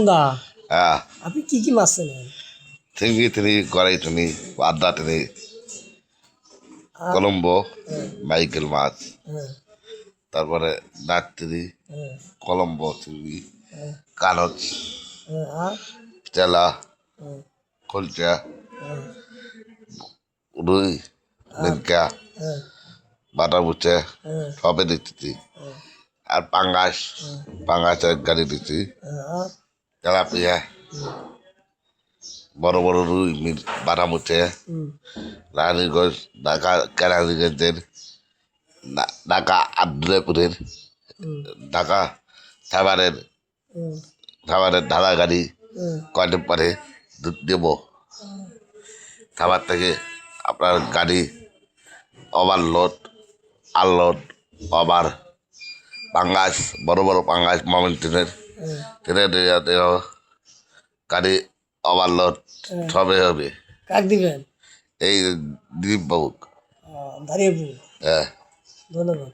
দা হ্যাঁ আপনি কি কি মাছ চেনেন? চিংড়ি টিনি গড়াই টিনি আদ্রা টিনি আর কলম্বো হ্যাঁ, মাইকেল মাছ হ্যাঁ, তারপরে নাট টিনি হ্যাঁ, কলম্বো চিংড়ি হ্যাঁ, কানচ হ্যাঁ, আর চেলা হ্যাঁ, খলচা হ্যাঁ, রুই আর মিনকা হ্যাঁ, বাটা বুচে হ্যাঁ, সবে দিচ্ছি হ্যাঁ, আর পাঙ্গাস পাঙ্গাসের গাড়ি দিচ্ছি হ্যাঁ, আর তেলাপিয়া বড় বড় রুই বাটা মুচে হুম, রানীগঞ্জ ঢাকা কেরানীগঞ্জের ঢাকা আবদুল্লাপুরের হুম, ঢাকা সাভারের হুম, সাভারের ঢালা গাড়ি হুম, কয়দিন পরে দেব সাভার থেকে আপনার গাড়ি ওভারলোড আনলোড ওভার পাঙ্গাস বড় বড় পাঙ্গাস মোমেন ট্রেনের হ্যাঁ, ট্রেনের গাড়ি ওভারলোড হ্যাঁ। সবে হবে কাক দিবেন? এই দিলীপ বাবু দাঁড়িয়ে পড়ুন। হ্যাঁ ধন্যবাদ।